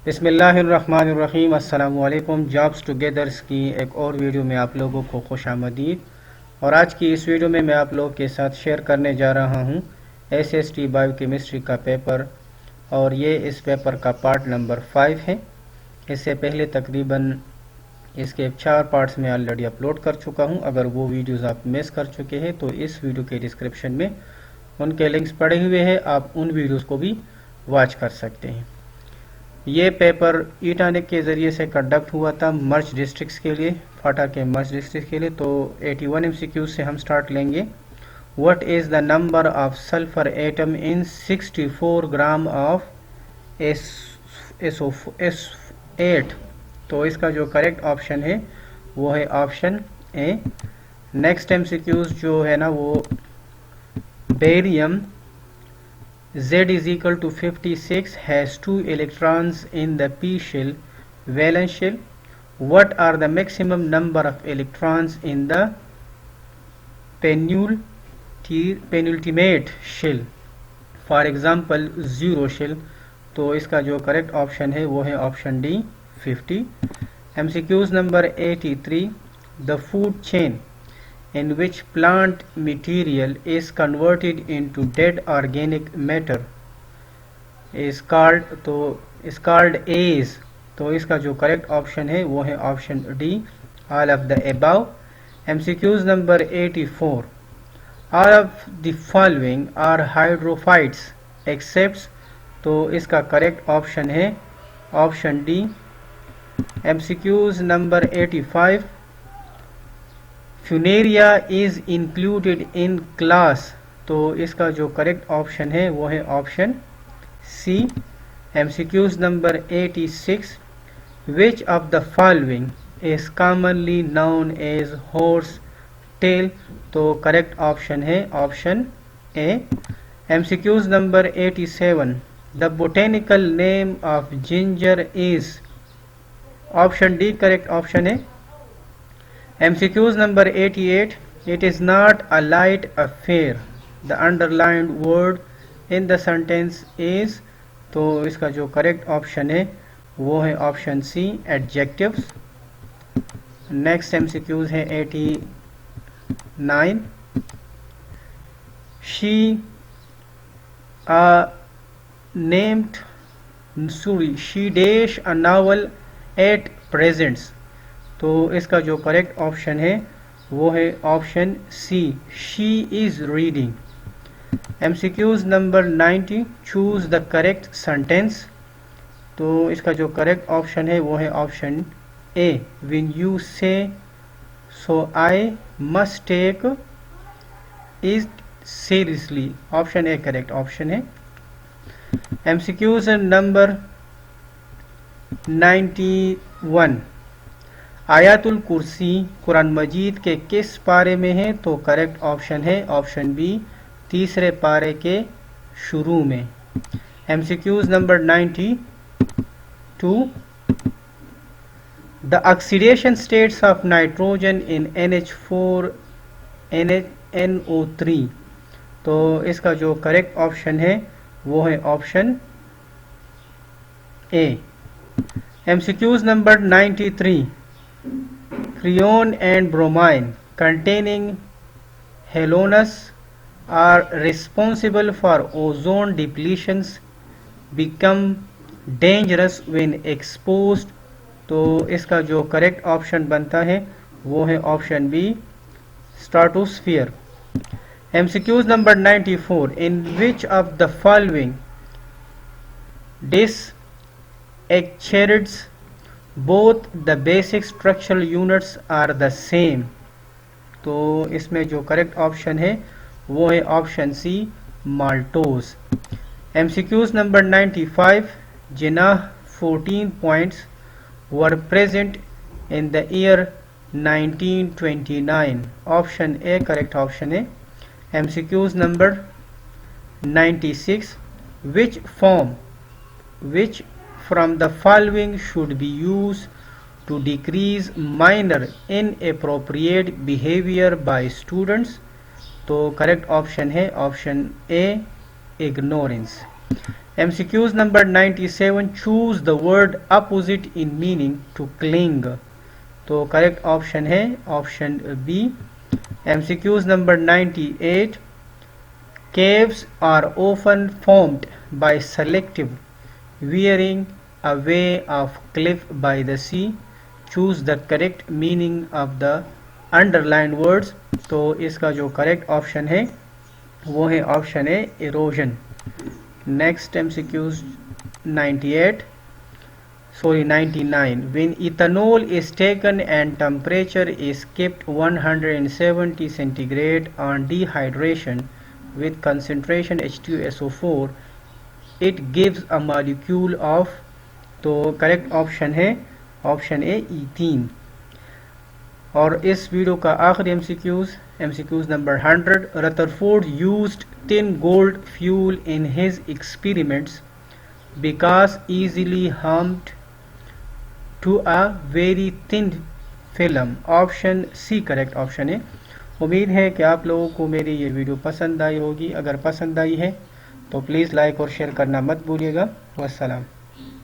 बिस्मिल्लाहिर्रहमानिर्रहीम। अस्सलामुअलैकुम। Jobs togethers की एक और वीडियो में आप लोगों को खुशामदीद। और आज की इस वीडियो में मैं आप लोगों के साथ शेयर करने जा रहा हूं एसएसटी बायोकेमिस्ट्री का पेपर, और ये इस पेपर का पार्ट नंबर 5 है। इससे पहले तकरीबन इसके 4 पार्ट्स में ऑलरेडी अपलोड कर चुका हूं। अगर वो वीडियोस आप मिस कर चुके हैं तो इस वीडियो के डिस्क्रिप्शन में उनके लिंक्स पड़े हुए हैं, आप उन वीडियोस को भी वॉच कर सकते हैं। ये पेपर ईटानिक के ज़रिए से कंडक्ट हुआ था मर्ज डिस्ट्रिक्ट्स के लिए, फाटा के मर्ज डिस्ट्रिक्ट के लिए। तो 81 MCQ से हम स्टार्ट लेंगे। What is the number of sulphur atom in 64 gram of SO8? तो इसका जो करेक्ट ऑप्शन है वो है ऑप्शन ए। नेक्स्ट MCQs जो है ना वो barium Z is equal to 56 has 2 electrons in the p shell, valence shell. What are the maximum number of electrons in the penultimate shell? For example, 0 shell. तो इसका जो करेक्ट ऑप्शन है वो है option D 50। MCQs number 83, the food chain in which plant material is converted into dead organic matter is called as। तो इसका जो correct option है वो है option D all of the above। MCQs number 84, all of the following are hydrophytes except। तो इसका correct option है option D. MCQs number 85, funaria is included in class. तो इसका जो करेक्ट ऑप्शन है वो है option C. MCQs number 86, which of the following is commonly known as horse tail. तो करेक्ट ऑप्शन है option A. MCQs number 87, the botanical name of ginger is. Option D correct option है। MCQs number 88, it is not a light affair. The underlined word in the sentence is। तो इसका जो correct option है वो है option C adjectives. Next MCQs है 89, she dash a novel at presents। तो इसका जो करेक्ट ऑप्शन है वो है option C she is reading. MCQs number 90, choose the correct sentence. तो इसका जो करेक्ट ऑप्शन है वो है option A, when you say so I must take is seriously. Option A correct option है। MCQs नंबर 91, आयातुल कुर्सी कुरान मजीद के किस पारे में है? तो करेक्ट ऑप्शन है ऑप्शन बी, तीसरे पारे के शुरू में। MCQs number 92, the oxidation states of nitrogen in NH4 NO3। तो इसका जो करेक्ट ऑप्शन है वो है option A. MCQs number 93, Freon and bromine containing halogens are responsible for ozone depletions, become dangerous when exposed। तो इसका जो करेक्ट ऑप्शन बनता है वो है option B, stratosphere. MCQs number 94, in which of the following disaccharides both the basic structural units are the same। तो इसमें जो करेक्ट ऑप्शन है वो है option C, maltose. MCQs number 95, Jinnah 14 points were present in the year 1929। Option A correct option है। MCQs number 96, which from the following should be used to decrease minor inappropriate behavior by students। तो correct option है option A, ignorance. MCQs number 97, choose the word opposite in meaning to cling. तो correct option है option B. MCQs number 98, caves are often formed by selective wearing away of cliff by the sea. Choose the correct meaning of the underlined words. तो इसका जो correct option है वो है option है erosion. Next MCQs 99, when ethanol is taken and temperature is kept 170 centigrade on dehydration with concentration H2SO4, it gives a molecule of, तो correct option है option ए ethene. और इस वीडियो का आखिरी MCQs number 100, Rutherford used tin gold fuel in his experiments because easily harmed to a very thin film. Option C correct option है। उम्मीद है कि आप लोगों को मेरी ये वीडियो पसंद आई होगी। अगर पसंद आई है तो प्लीज़ लाइक और शेयर करना मत भूलिएगा। वस्सलाम।